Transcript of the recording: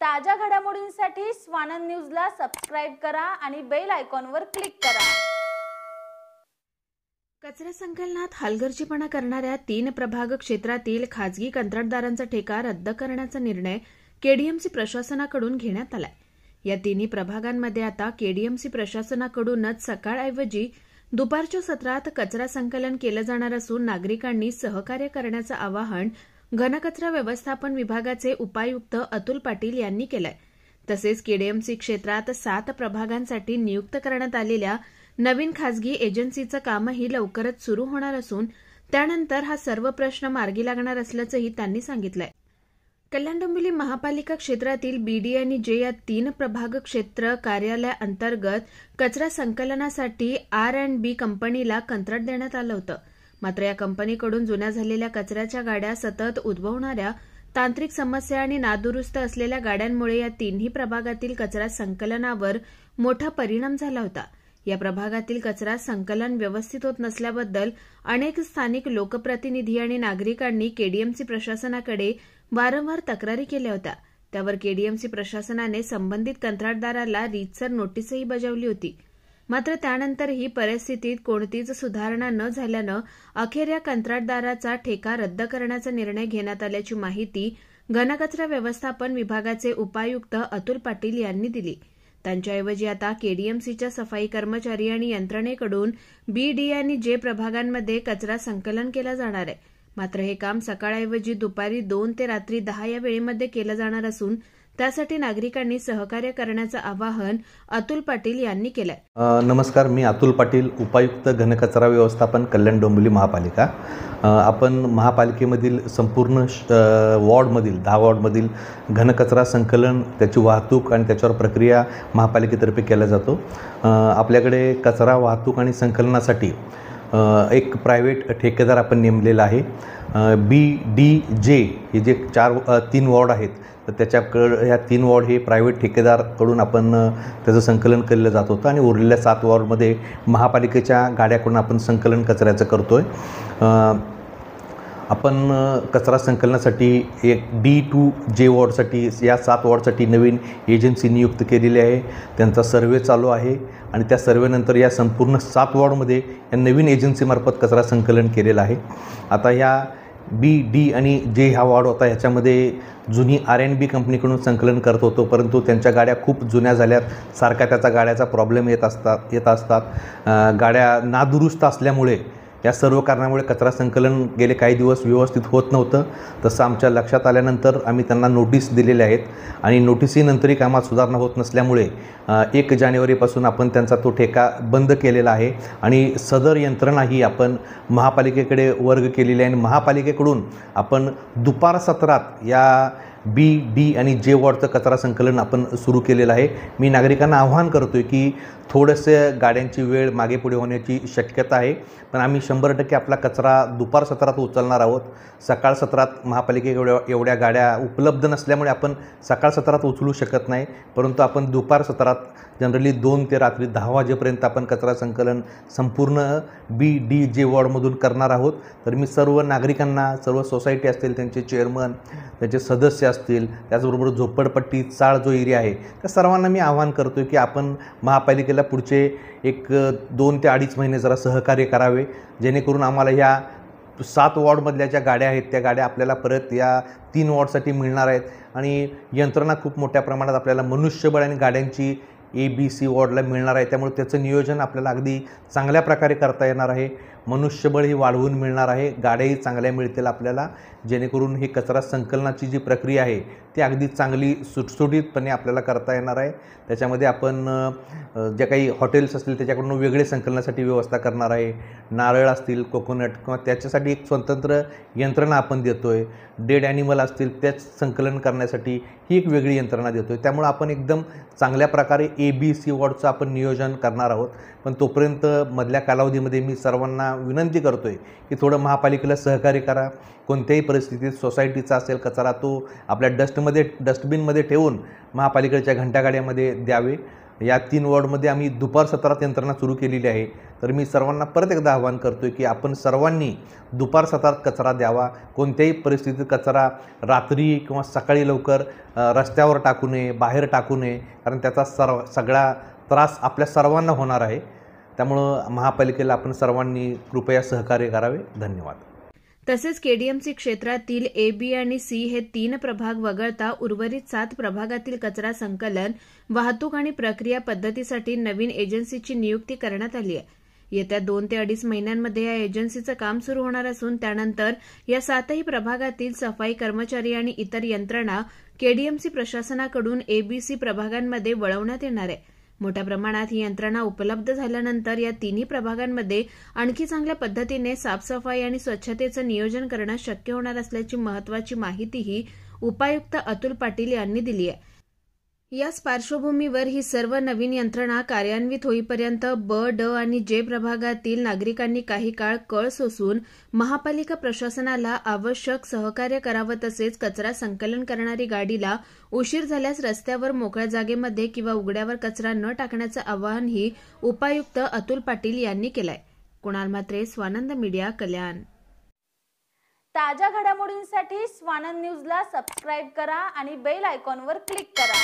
ताज्या घडामोडींसाठी स्वानंद न्यूजला सबस्क्राइब करा आणि बेल आयकॉनवर क्लिक करा। कचरा संकलनात हलगर्जीपणा करणाऱ्या 3 प्रभाग क्षेत्रातील खाजगी कंत्राटदारांचा ठेका रद्द करण्याचा निर्णय केडीएमसी प्रशासनाकडून घेण्यात आलाय। या तिन्ही प्रभागांमध्ये आता केडीएमसी प्रशासनाकडूनच सकाळऐवजी दुपारच्या सत्रात कचरा संकलन केलं जाणार असून नागरिकांनी सहकार्य करण्याचं आवाहन घनकचरा व्यवस्थापन विभागाचे उपायुक्त अतुल पाटील यांनी केलंय। तसेच केडीएमसी क्षेत्रात 7 प्रभागांसाठी नियुक्त करण्यात आलेल्या नवीन खासगी एजन्सीचं कामही लवकरच सुरू होणार असून त्यानंतर हा सर्व प्रश्न मार्गी लागणार असल्याचंही त्यांनी सांगितलंय। कल्याण डोंबिवली महापालिका क्षेत्रातील बीडी आणि जे या 3 प्रभाग क्षेत्र कार्यालयाअंतर्गत कचरा संकलनासाठी R&B कंपनीला कंत्राट देण्यात आलं होतं। मात्र या कंपनीकडून जुन्या झालेल्या कचऱ्याच्या गाड्या सतत उद्भवणाऱ्या तांत्रिक समस्या आणि नादुरुस्त असलेल्या गाड्यांमुळे या तिन्ही प्रभागातील कचरा संकलनावर मोठा परिणाम झाला होता। या प्रभागातील कचरा संकलन व्यवस्थित होत नसल्याबद्दल अनेक स्थानिक लोकप्रतिनिधी आणि नागरिकांनी केडीएमसी प्रशासनाकडे वारंवार तक्रारी केल्या होत्या। त्यावर केडीएमसी प्रशासनाने संबंधित कंत्राटदाराला रीतसर नोटीसही बजावली होती। मात्र त्यानंतर ही परिस्थितीत कोणतीच सुधारणा न झाल्यानं अखेर या कंत्राटदाराचा ठेका रद्द करण्याचा निर्णय घेण्यात आल्याची माहिती घनकचरा व्यवस्थापन विभागाचे उपायुक्त अतुल पाटील यांनी दिली। त्यांच्याऐवजी आता केडीएमसीच्या सफाई कर्मचारी आणि यंत्रणेकडून बी, डी आणि जे प्रभागांमध्ये कचरा संकलन केला जाणार आहे। मात्र हे काम सकाळऐवजी दुपारी 2 ते रात्री 10 या वेळेमध्ये केलं जाणार असून त्यासाठी नागरिकांनी सहकार्य करण्याचं आवाहन अतुल पाटील यांनी केलंय। नमस्कार, मी अतुल पाटील, उपायुक्त घनकचरा व्यवस्थापन कल्याण डोंबिवली महापालिका। आपण महापालिकेमधील संपूर्ण वॉर्डमधील 10 वॉर्डमधील घनकचरा संकलन, त्याची वाहतूक आणि त्याच्यावर प्रक्रिया महापालिकेतर्फे केला जातो। आपल्याकडे कचरा वाहतूक आणि संकलनासाठी एक प्रायव्हेट ठेकेदार आपण नेमलेला आहे। बी, डी, जे हे जे 3 वॉर्ड आहेत, तर त्याच्याकडे ह्या 3 वॉर्ड हे प्रायव्हेट ठेकेदारकडून आपण त्याचं संकलन केलं जात होतं आणि उरलेल्या 7 वॉर्डमध्ये महापालिकेच्या गाड्याकडून आपण संकलन कचऱ्याचं करतोय। आपण कचरा संकलनासाठी एक D to J वॉर्डसाठी या 7 वॉर्डसाठी नवीन एजन्सी नियुक्त केलेली आहे। त्यांचा सर्वे चालू आहे आणि त्या सर्वेनंतर या संपूर्ण 7 वॉर्डमध्ये या नवीन एजन्सीमार्फत कचरा संकलन केलेलं आहे। आता ह्या बी, डी आणि जे हा वॉर्ड होता, ह्याच्यामध्ये जुनी R&B कंपनीकडून संकलन करत होतो, परंतु त्यांच्या गाड्या खूप जुन्या झाल्यात, सारखा त्याचा गाड्याचा प्रॉब्लेम येत असतात। गाड्या नादुरुस्त असल्यामुळे या सर्व कारणामुळे कचरा संकलन गेले काही दिवस व्यवस्थित होत नव्हतं। तसं आमच्या लक्षात आल्यानंतर आम्ही त्यांना नोटीस दिलेल्या आहेत आणि नोटीसीनंतरही कामात सुधारणा होत नसल्यामुळे 1 जानेवारीपासून आपण त्यांचा तो ठेका बंद केलेला आहे आणि सदर यंत्रणा ही आपण महापालिकेकडे वर्ग केलेली आहे आणि महापालिकेकडून आपण दुपार सत्रात या बी, डी आणि जे वॉर्डचं कचरा संकलन आपण सुरू केलेलं आहे। मी नागरिकांना आवाहन करतोय की थोडंसं गाड्यांची वेळ मागे पुढे होण्याची शक्यता आहे, पण आम्ही 100% आपला कचरा दुपार सत्रात उचलणार आहोत। सकाळ सत्रात महापालिकेकडे एवढ्या गाड्या उपलब्ध नसल्यामुळे आपण सकाळ सत्रात उचलू शकत नाही, परंतु आपण दुपार सत्रात जनरली 2 ते रात्री 10 वाजेपर्यंत आपण कचरा संकलन संपूर्ण बी, डी, जे वॉर्डमधून करणार आहोत। तर मी सर्व नागरिकांना, सर्व सोसायटी असतील, त्यांचे चेअरमन, त्यांचे सदस्य असतील, त्याचबरोबर झोपडपट्टी, चाळ जो एरिया आहे, त्या सर्वांना मी आवाहन करतो की आपण महापालिकेला पुढचे 2 ते 2.5 महिने जरा सहकार्य करावे, जेणेकरून आम्हाला ह्या 7 वॉर्डमधल्या ज्या गाड्या आहेत त्या गाड्या आपल्याला परत या 3 वॉर्डसाठी मिळणार आहेत आणि यंत्रणा खूप मोठ्या प्रमाणात आपल्याला मनुष्यबळ आणि गाड्यांची ABC वॉर्डला मिळणार आहे। त्यामुळे त्याचं नियोजन आपल्याला अगदी चांगल्या प्रकारे करता येणार आहे। मनुष्यबळही वाढवून मिळणार आहे, गाड्याही चांगल्या मिळतील आपल्याला, जेणेकरून ही कचरा संकलनाची जी प्रक्रिया आहे ती अगदी चांगली सुटसुटीतपणे आपल्याला करता येणार आहे। त्याच्यामध्ये आपण जे काही हॉटेल्स असतील त्याच्याकडून वेगळे संकलनासाठी व्यवस्था करणार आहे। नारळ असतील, कोकोनट किंवा त्याच्यासाठी एक स्वतंत्र यंत्रणा आपण देतो आहे। डेड ॲनिमल असतील त्याच संकलन करण्यासाठी ही एक वेगळी यंत्रणा देतो आहे। त्यामुळे आपण एकदम चांगल्या प्रकारे ABC वॉर्डचं आपण नियोजन करणार आहोत। पण तोपर्यंत मधल्या कालावधीमध्ये मी सर्वांना विनंती करतो आहे की थोडं महापालिकेला सहकार्य करा। कोणत्याही परिस्थितीत सोसायटीचा असेल कचरा तो आपल्या डस्टबिनमध्ये ठेवून महापालिकेच्या घंटागाड्यामध्ये द्यावे। या 3 वॉर्डमध्ये आम्ही दुपार सत्रात यंत्रणा सुरू केलेली आहे। तर मी सर्वांना परत एकदा आवाहन करतो की आपण सर्वांनी दुपार सत्रात कचरा द्यावा. कोणत्याही परिस्थितीत कचरा रात्री किंवा सकाळी लवकर रस्त्यावर टाकू नये, बाहेर टाकू नये, कारण त्याचा सगळा त्रास आपल्या सर्वांना होणार आहे. त्यामुळं महापालिकेला आपण सर्वांनी कृपया सहकार्य करावे. धन्यवाद. तसेच केडीएमसी क्षेत्रातील ए, बी आणि सी हे 3 प्रभाग वगळता उर्वरित 7 प्रभागातील कचरा संकलन, वाहतूक आणि प्रक्रिया पद्धतीसाठी नवीन एजन्सीची नियुक्ती करण्यात आली आहे. येत्या 2 ते 2.5 महिन्यांमध्ये या एजन्सीचं काम सुरू होणार असून त्यानंतर या 7ही प्रभागातील सफाई कर्मचारी आणि इतर यंत्रणा केडीएमसी प्रशासनाकडून एबीसी प्रभागांमध्ये वळवण्यात येणार आहे. मोठ्या प्रमाणात ही यंत्रणा उपलब्ध झाल्यानंतर या 3ही प्रभागांमध्ये आणखी चांगल्या पद्धतीने साफसफाई आणि स्वच्छतेचं नियोजन करणं शक्य होणार असल्याची महत्त्वाची माहितीही उपायुक्त अतुल पाटील यांनी दिली आहे. याच पार्श्वभूमीवर ही सर्व नवीन यंत्रणा कार्यान्वित होईपर्यंत ब, ड आणि जे प्रभागातील नागरिकांनी काही काळ कळ सोसून महापालिका प्रशासनाला आवश्यक सहकार्य करावं. तसेच कचरा संकलन करणारी गाडीला उशीर झाल्यास रस्त्यावर मोकळ्या जागेमध्ये किंवा उघड्यावर कचरा न टाकण्याचं आवाहनही उपायुक्त अतुल पाटील यांनी केलंय. कुणाल म्हात्रे, स्वानंद मीडिया, कल्याण. ताज्या घडामोडींसाठी स्वानंद न्यूजला सबस्क्राईब करा आणि बेल आयकॉनवर क्लिक करा.